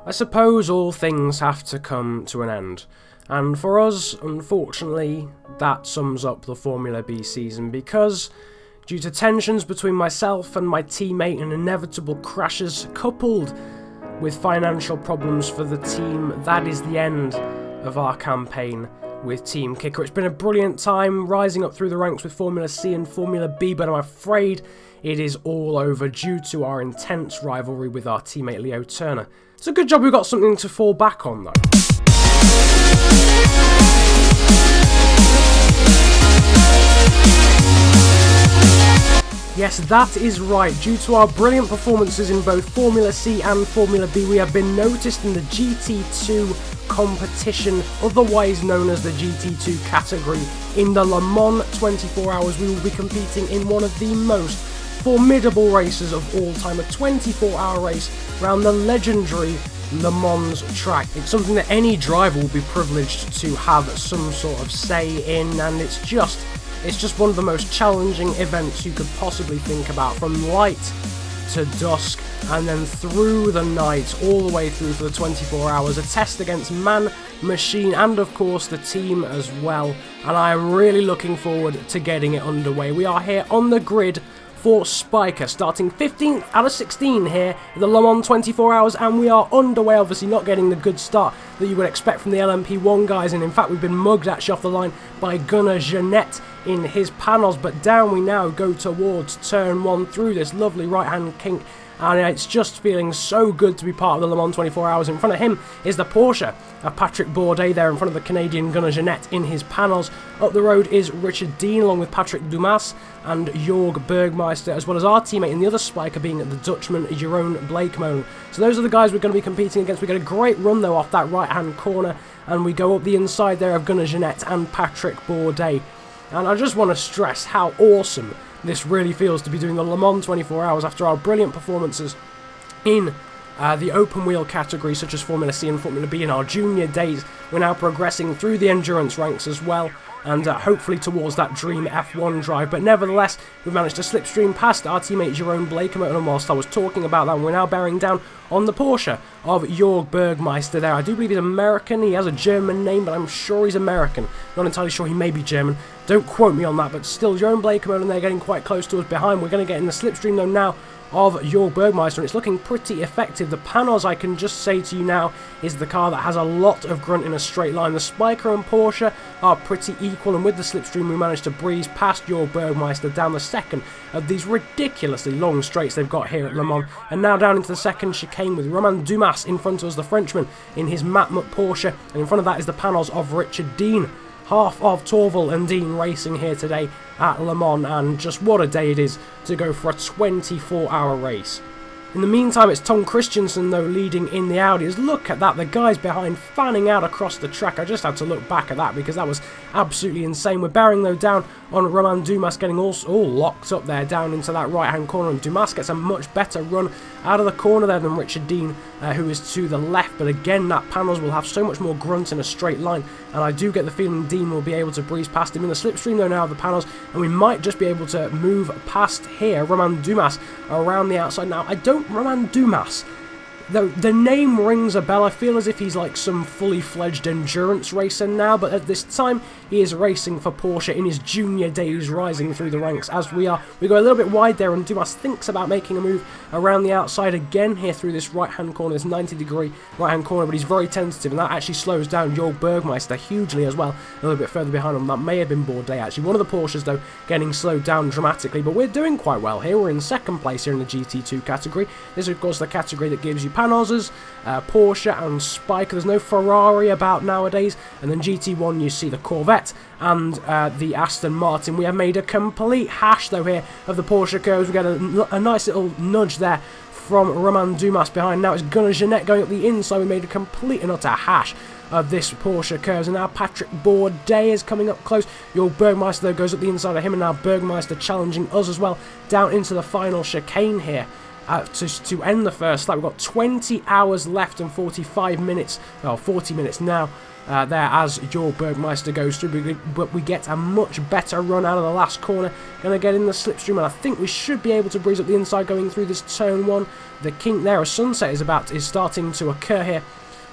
I suppose all things have to come to an end, and for us, unfortunately, that sums up the Formula B season because, due to tensions between myself and my teammate and inevitable crashes coupled with financial problems for the team, that is the end of our campaign with Team Kicker. It's been a brilliant time rising up through the ranks with Formula C and Formula B, but I'm afraid it is all over due to our intense rivalry with our teammate Leo Turner. It's a good job we've got something to fall back on though. Yes, that is right. Due to our brilliant performances in both Formula C and Formula B, we have been noticed in the GT2 competition, otherwise known as the GT2 category. In the Le Mans 24 Hours, we will be competing in one of the most formidable races of all time, a 24-hour race around the legendary Le Mans track. It's something that any driver will be privileged to have some sort of say in, and it's just one of the most challenging events you could possibly think about, from light to dusk and then through the night all the way through for the 24 hours, a test against man, machine and of course the team as well, and I'm really looking forward to getting it underway. We are here on the grid for Spyker, starting 15th out of 16 here in the Le Mans 24 Hours, and we are underway, obviously not getting the good start that you would expect from the LMP1 guys, and in fact we've been mugged actually off the line by Gunnar Jeanette in his panels, but down we now go towards turn 1 through this lovely right hand kink, and it's just feeling so good to be part of the Le Mans 24 Hours. In front of him is the Porsche of Patrick Bourdais there in front of the Canadian Gunnar Jeanette in his panels. Up the road is Richard Dean along with Patrick Dumas and Jorg Bergmeister, as well as our teammate in the other Spyker being the Dutchman Jeroen Bleekmolen. So those are the guys we're going to be competing against. We get a great run though off that right hand corner, and we go up the inside there of Gunnar Jeanette and Patrick Bourdais. And I just want to stress how awesome this really feels to be doing the Le Mans 24 Hours after our brilliant performances in the open wheel category such as Formula C and Formula B in our junior days. We're now progressing through the endurance ranks as well, and hopefully towards that dream F1 drive. But nevertheless, we've managed to slipstream past our teammate Jeroen Bleekmolen, and whilst I was talking about that, we're now bearing down on the Porsche of Jorg Bergmeister there. I do believe he's American. He has a German name, but I'm sure he's American. Not entirely sure, he may be German. Don't quote me on that, but still, Jeroen Bleekmolen, they're getting quite close to us behind. We're going to get in the slipstream though now of Jorg Bergmeister, and it's looking pretty effective. The Panos, I can just say to you now, is the car that has a lot of grunt in a straight line. The Spyker and Porsche are pretty equal, and with the slipstream we managed to breeze past Jorg Bergmeister down the second of these ridiculously long straights they've got here at Le Mans, and now down into the second chicane with Romain Dumas in front of us, the Frenchman, in his Matmut Porsche, and in front of that is the Panos of Richard Dean. Half of Torval and Dean racing here today at Le Mans, and just what a day it is to go for a 24-hour race. In the meantime, it's Tom Christensen though leading in the Audis. Look at that, the guys behind fanning out across the track. I just had to look back at that because that was absolutely insane. We're bearing though down on Romain Dumas, getting all locked up there down into that right hand corner, and Dumas gets a much better run out of the corner there than Richard Dean, who is to the left. But again, that Panos will have so much more grunt in a straight line, and I do get the feeling Dean will be able to breeze past him in the slipstream though now of the Panos, and we might just be able to move past here Romain Dumas around the outside. Now, Romain Dumas, though the name rings a bell. I feel as if he's like some fully fledged endurance racer now, but at this time he is racing for Porsche in his junior days, rising through the ranks as we are. We go a little bit wide there, and Dumas thinks about making a move around the outside again here through this right hand corner, this 90-degree right hand corner, but he's very tentative, and that actually slows down Jorg Bergmeister hugely as well. A little bit further behind him, that may have been Bourdais actually. One of the Porsches though getting slowed down dramatically, but we're doing quite well here. We're in second place here in the GT2 category. This is of course the category that gives you Panos's, Porsche and Spyker. There's no Ferrari about nowadays, and then GT1 you see the Corvette and the Aston Martin. We have made a complete hash though here of the Porsche curves. We get a nice little nudge there from Romain Dumas behind. Now it's Gunnar Jeanette going up the inside. We made a complete and utter hash of this Porsche curves, and now Patrick Bourdais is coming up close. Jorg Bergmeister though goes up the inside of him, and now Bergmeister challenging us as well down into the final chicane here. to end the first lap. We've got 20 hours left and 45 minutes, well, 40 minutes now. There as your Bergmeister goes through, but we get a much better run out of the last corner. Going to get in the slipstream, and I think we should be able to breeze up the inside going through this turn 1. The kink there, a sunset is starting to occur here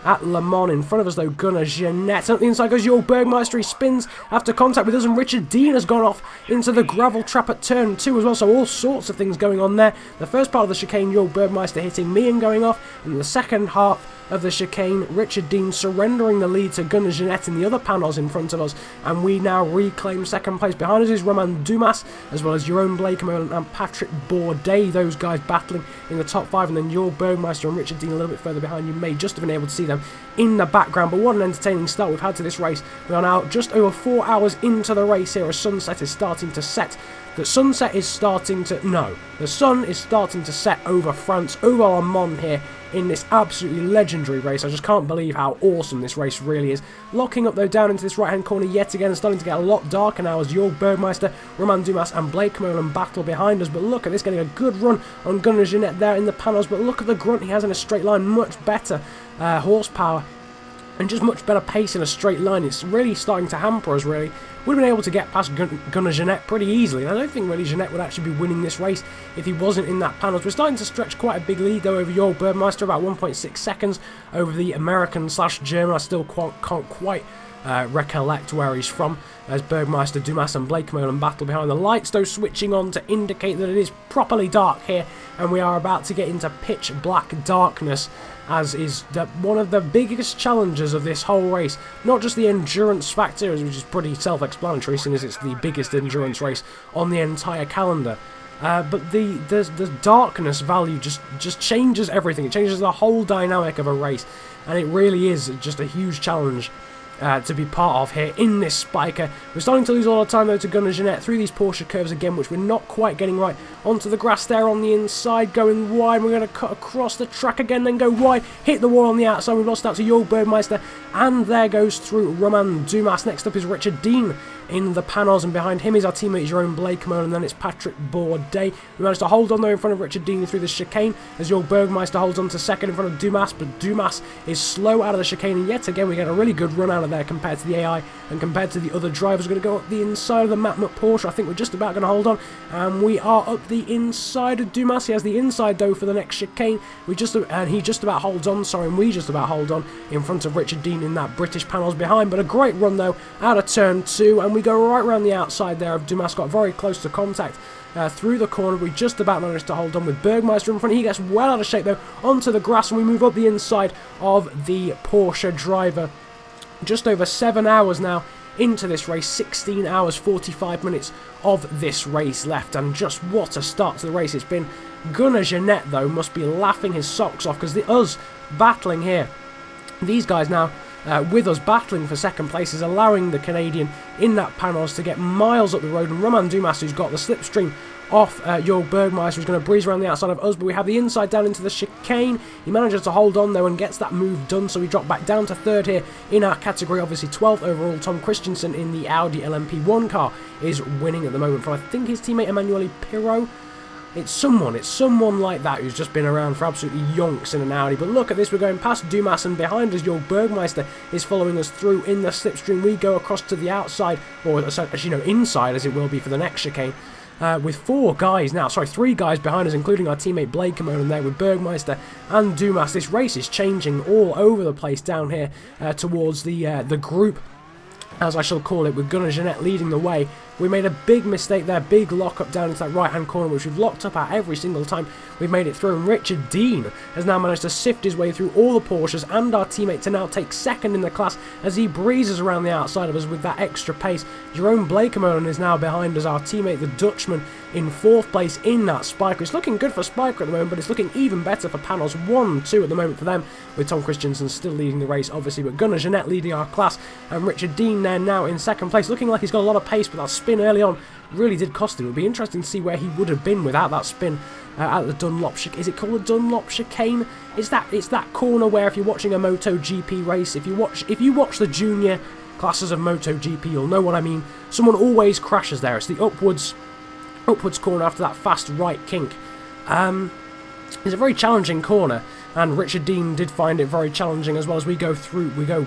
at Le Mans. In front of us though, Gunnar Jeanette. And at the inside goes your Bergmeister. He spins after contact with us, and Richard Dean has gone off into the gravel trap at turn 2 as well. So all sorts of things going on there. The first part of the chicane, your Bergmeister hitting me and going off, and the second half of the chicane, Richard Dean surrendering the lead to Gunnar Jeanette in the other panels in front of us, and we now reclaim second place. Behind us is Romain Dumas, as well as Jeroen Bleekemolen and Patrick Bourdais, those guys battling in the top 5, and then your Bergmeister and Richard Dean a little bit further behind. You may just have been able to see them in the background, but what an entertaining start we've had to this race. We are now just over 4 hours into the race here as sunset is starting to set. The sunset is starting to, no, the sun is starting to set over France, over Le Mans here in this absolutely legendary race. I just can't believe how awesome this race really is. Locking up though down into this right hand corner yet again, and starting to get a lot darker now as your Bergmeister, Romain Dumas and Bleekemolen battle behind us. But look at this, getting a good run on Gunnar Jeanette there in the panels, but look at the grunt he has in a straight line, much better horsepower and just much better pace in a straight line. It's really starting to hamper us, really. We've been able to get past Gunnar Jeanette pretty easily, and I don't think really Jeanette would actually be winning this race if he wasn't in that panels. We're starting to stretch quite a big lead though over your Bergmeister, about 1.6 seconds over the American/German. I still can't quite recollect where he's from, as Bergmeister, Dumas and Bleekemolen battle behind. The lights though switching on to indicate that it is properly dark here, and we are about to get into pitch black darkness, as is one of the biggest challenges of this whole race. Not just the endurance factor, which is pretty self-explanatory since it's the biggest endurance race on the entire calendar, but the darkness value just changes everything. It changes the whole dynamic of a race, and it really is just a huge challenge to be part of here in this Spyker. We're starting to lose a lot of time though to Gunnar Jeanette through these Porsche curves again, which we're not quite getting right. Onto the grass there on the inside, going wide. We're going to cut across the track again, then go wide, hit the wall on the outside. We've lost out to your Bergmeister, and there goes through Romain Dumas. Next up is Richard Dean in the panels, and behind him is our teammate Jeroen Bleekemolen, and then it's Patrick Bourdais. We managed to hold on though in front of Richard Dean through the chicane, as your Bergmeister holds on to second in front of Dumas, but Dumas is slow out of the chicane, and yet again we get a really good run out of there compared to the AI and compared to the other drivers. We're going to go up the inside of the Matmut Porsche. I think we're just about going to hold on, and we are up the inside of Dumas. He has the inside though for the next chicane. He just about holds on, and we just about hold on in front of Richard Dean in that British panels behind. But a great run though out of turn 2, and we go right around the outside there of Dumas. Got very close to contact through the corner. We just about managed to hold on with Bergmeister in front. He gets well out of shape though onto the grass, and we move up the inside of the Porsche driver. Just over 7 hours now into this race, 16 hours 45 minutes of this race left, and just what a start to the race it's been. Gunnar Jeanette though must be laughing his socks off, because us battling here, these guys now with us battling for second place, is allowing the Canadian in that panels to get miles up the road, and Romain Dumas, who's got the slipstream off your Bergmeister, is going to breeze around the outside of us, but we have the inside down into the chicane. He manages to hold on though and gets that move done, so we drop back down to third here in our category. Obviously 12th overall. Tom Christensen in the Audi LMP1 car is winning at the moment from, I think, his teammate Emmanuel Pirot. It's someone like that who's just been around for absolutely yonks in an Audi. But look at this, we're going past Dumas, and behind us your Bergmeister is following us through in the slipstream. We go across to the outside, or as you know, inside as it will be for the next chicane, with three guys behind us, including our teammate Bleekemolen there with Bergmeister and Dumas. This race is changing all over the place down here towards the group, as I shall call it, with Gunnar Jeanette leading the way. We made a big mistake there, big lock up down into that right hand corner, which we've locked up at every single time we've made it through, and Richard Dean has now managed to sift his way through all the Porsches and our teammate to now take second in the class as he breezes around the outside of us with that extra pace. Jeroen Bleekemolen is now behind us, our teammate the Dutchman, in fourth place in that Spyker. It's looking good for Spyker at the moment, but it's looking even better for panels 1, 2 at the moment for them, with Tom Christensen still leading the race obviously, but Gunnar Jeanette leading our class, and Richard Dean there now in second place, looking like he's got a lot of pace, but that spin early on really did cost him. It would be interesting to see where he would have been without that spin at the Dunlop chicane. Is it called the Dunlop chicane? It's that corner where, if you're watching a MotoGP race, if you watch the junior classes of MotoGP, you'll know what I mean. Someone always crashes there. It's the upwards corner after that fast right kink. It's a very challenging corner, and Richard Dean did find it very challenging as well as we go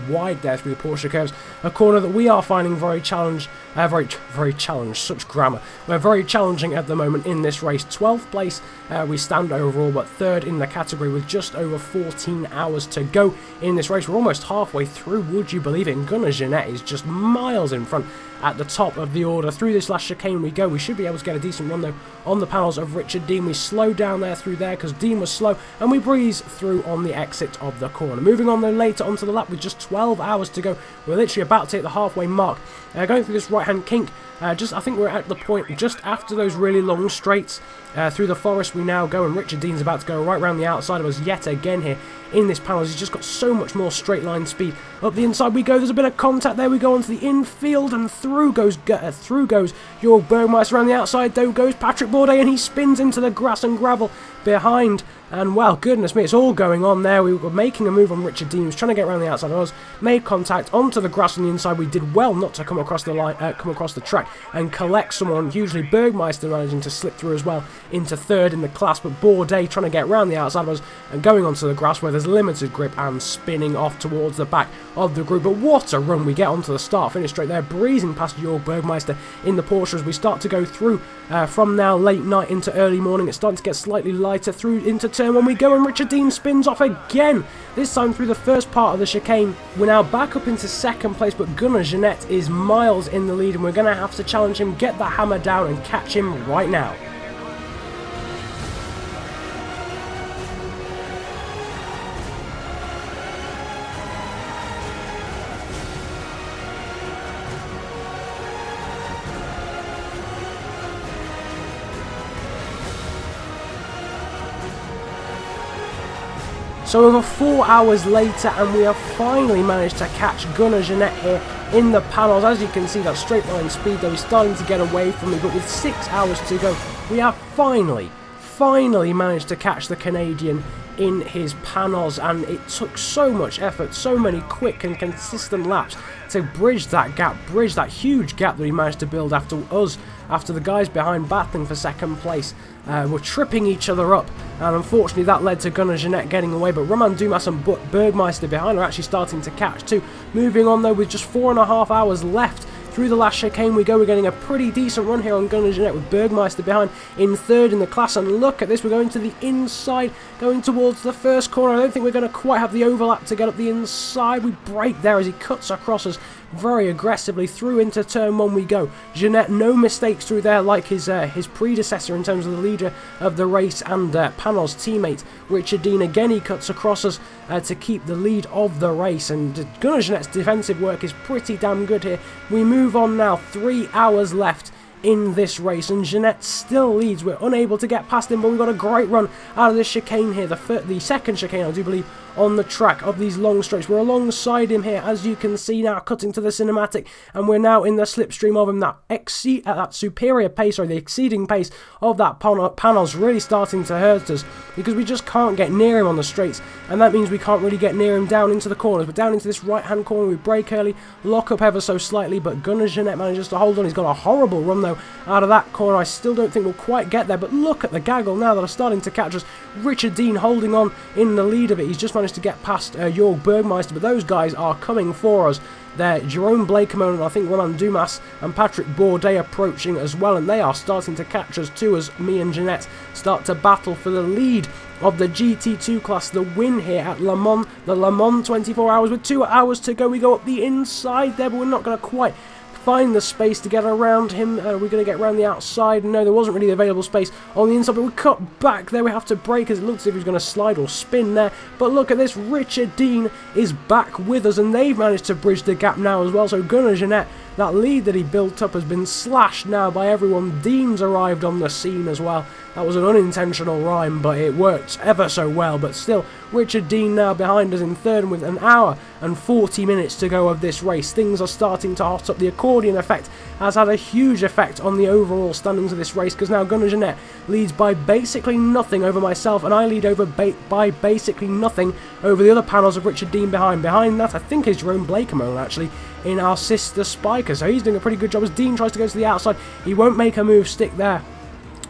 wide there through the Porsche curves. A corner that we are finding very challenged, very challenged, such grammar. We're very challenging at the moment in this race. 12th place we stand overall, but 3rd in the category with just over 14 hours to go in this race. We're almost halfway through, would you believe it? Gunnar Jeanette is just miles in front at the top of the order. Through this last chicane we go. We should be able to get a decent run though on the panels of Richard Dean. We slow down there through there because Dean was slow, and we breeze through on the exit of the corner. Moving on though later onto the lap with just 12 hours to go. We're literally about to hit the halfway mark. Going through this right hand kink, I think we're at the point just after those really long straights. Through the forest we now go, and Richard Dean's about to go right round the outside of us yet again here in this panel. He's just got so much more straight line speed. Up the inside we go. There's a bit of contact there. We go onto the infield, and through goes your Bergmeister. Around the outside though goes Patrick Bourdais, and he spins into the grass and gravel behind. And well, goodness me, it's all going on there. We were making a move on Richard Dean. He was trying to get around the outside of us, made contact onto the grass on the inside. We did well not to come across the line, come across the track and collect someone. Usually Bergmeister managing to slip through as well into 3rd in the class, but Bourdais trying to get around the outside of us and going onto the grass where there's limited grip and spinning off towards the back of the group. But what a run we get onto the start finish straight there, breezing past Jörg Bergmeister in the Porsche as we start to go through from now late night into early morning. It's starting to get slightly lighter through into turn 1 we go, and Richard Dean spins off again, this time through the first part of the chicane. We're now back up into 2nd place, but Gunnar Jeanette is miles in the lead, and we're going to have to challenge him, get the hammer down and catch him right now. So over 4 hours later, and we have finally managed to catch Gunnar Jeanette here in the panels. As you can see, that straight line speed though is starting to get away from me, but with 6 hours to go, we have finally managed to catch the Canadian in his panels, and it took so much effort, so many quick and consistent laps to bridge that gap, bridge that huge gap that he managed to build after the guys behind battling for 2nd place were tripping each other up, and unfortunately that led to Gunnar Jeanette getting away, but Romain Dumas and Bergmeister behind are actually starting to catch too. Moving on though with just 4.5 hours left. Through the last chicane we go. We're getting a pretty decent run here on Gunnar Jeanette with Bergmeister behind in 3rd in the class, and look at this, we're going to the inside, going towards the first corner. I don't think we're going to quite have the overlap to get up the inside. We break there as he cuts across us very aggressively. Through into turn 1 we go. Jeanette, no mistakes through there like his predecessor in terms of the leader of the race and Panos teammate Richard Dean. Again he cuts across us to keep the lead of the race, and Gunnar Jeanette's defensive work is pretty damn good here. We move on now, 3 hours left in this race, and Jeanette still leads. We're unable to get past him, but we've got a great run out of this chicane here, the second chicane I do believe on the track of these long straights. We're alongside him here, as you can see now, cutting to the cinematic, and we're now in the slipstream of him. That superior pace, or the exceeding pace of that panel's really starting to hurt us, because we just can't get near him on the straights, and that means we can't really get near him down into the corners. But down into this right hand corner we brake early, lock up ever so slightly, but Gunnar Jeanette manages to hold on. He's got a horrible run though out of that corner. I still don't think we'll quite get there, but look at the gaggle now that are starting to catch us. Richard Dean holding on in the lead of it. He's just managed to get past Jörg Bergmeister, but those guys are coming for us. They're Jerome Blakeman and I think Romain Dumas and Patrick Bourdais approaching as well, and they are starting to catch us too as me and Jeanette start to battle for the lead of the GT2 class. The win here at Le Mans, the Le Mans 24 hours. With 2 hours to go, we go up the inside there, but we're not going to quite find the space to get around him. We're going to get around the outside. No, there wasn't really available space on the inside, but we cut back there. We have to brake as it looks as if he's going to slide or spin there. But look at this, Richard Dean is back with us, and they've managed to bridge the gap now as well. So Gunnar Jeanette, that lead that he built up has been slashed now by everyone. Dean's arrived on the scene as well. That was an unintentional rhyme, but it worked ever so well. But still, Richard Dean now behind us in third, and with an hour and 40 minutes to go of this race, things are starting to hot up. The accordion effect has had a huge effect on the overall standings of this race, because now Gunnar Jeanette leads by basically nothing over myself, and I lead over by basically nothing over the other panels of Richard Dean behind. Behind that, I think, is Jerome Blakeman actually in our sister Spyker, so he's doing a pretty good job as Dean tries to go to the outside. He won't make a move stick there.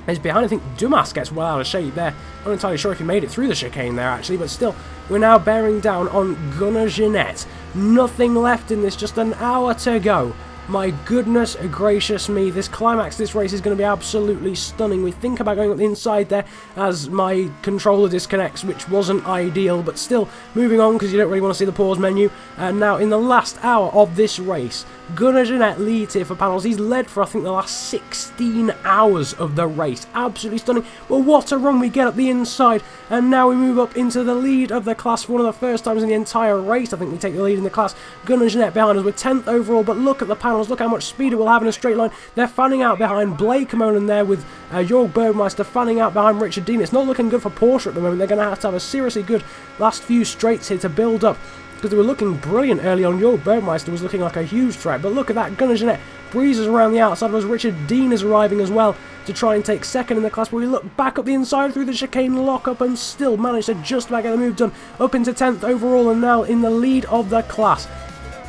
is behind. I think Dumas gets well out of shape there. I'm not entirely sure if he made it through the chicane there actually, but still, we're now bearing down on Gunnar Jeanette. Nothing left in this, just an hour to go. My goodness gracious me, this climax, this race is going to be absolutely stunning. We think about going up the inside there as my controller disconnects, which wasn't ideal, but still moving on because you don't really want to see the pause menu. And now in the last hour of this race, Gunnar Jeanette leads here for panels. He's led for I think the last 16 hours of the race. Absolutely stunning. But what a run we get up the inside, and now we move up into the lead of the class for one of the first times in the entire race. I think we take the lead in the class. Gunnar Jeanette behind us. We're 10th overall, but look at the panels. Look how much speed it will have in a straight line. They're fanning out behind Blake Molen there with Jörg Bergmeister fanning out behind Richard Dean. It's not looking good for Porsche at the moment. They're going to have a seriously good last few straights here to build up, because they were looking brilliant early on. Jörg Bergmeister was looking like a huge threat, but look at that. Gunnar Jeanette breezes around the outside of us. Richard Dean is arriving as well to try and take second in the class, but we look back up the inside through the chicane lock-up and still manage to just about get the move done. Up into 10th overall and now in the lead of the class.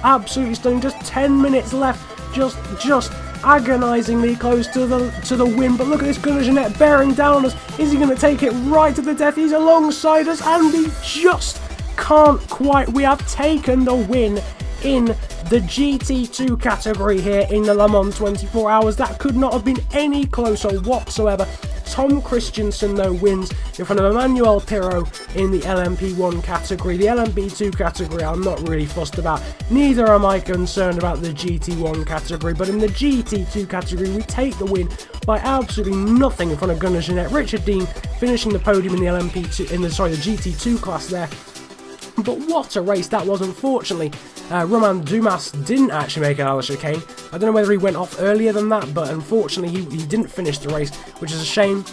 Absolutely stunning. Just 10 minutes left. Just agonisingly close to the win, but look at this Gunnar Jeanette bearing down on us. Is he going to take it right to the death? He's alongside us and he just can't quite. We have taken the win in the GT2 category here in the Le Mans 24 Hours. That could not have been any closer whatsoever. Tom Christensen, though, wins in front of Emmanuel Pirot in the LMP1 category. The LMP2 category I'm not really fussed about. Neither am I concerned about the GT1 category, but in the GT2 category we take the win by absolutely nothing in front of Gunnar Jeanette. Richard Dean finishing the podium in the LMP2, the GT2 class there. But what a race that was. Unfortunately, Romain Dumas didn't actually make it out of the chicane. I don't know whether he went off earlier than that, but unfortunately he didn't finish the race, which is a shame,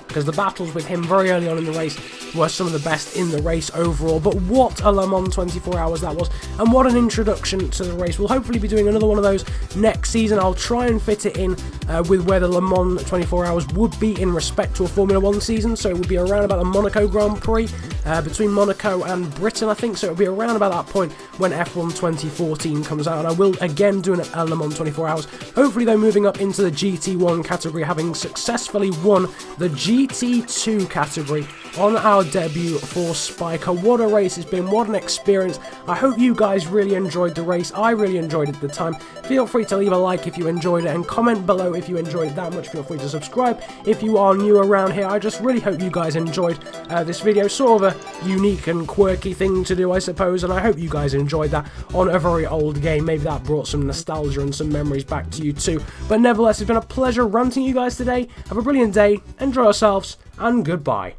because the battles with him very early on in the race were some of the best in the race overall. But what a Le Mans 24 Hours that was, and what an introduction to the race. We'll hopefully be doing another one of those next season. I'll try and fit it in with where the Le Mans 24 Hours would be in respect to a Formula 1 season, so it would be around about the Monaco Grand Prix, between Monaco and Britain I think, so it'll be around about that point when F1 2014 comes out, and I will again do a Le Mans 24 Hours, hopefully though moving up into the GT1 category, having successfully won the GT2 category on our debut for Spyker. What a race it's been, what an experience. I hope you guys really enjoyed the race. I really enjoyed it at the time. Feel free to leave a like if you enjoyed it, and comment below if you enjoyed it that much. Feel free to subscribe if you are new around here. I just really hope you guys enjoyed this video. Sort of a unique and quirky thing to do, I suppose, and I hope you guys enjoyed that on a very old game. Maybe that brought some nostalgia and some memories back to you too. But nevertheless, it's been a pleasure ranting you guys today. Have a brilliant day, enjoy yourselves, and goodbye.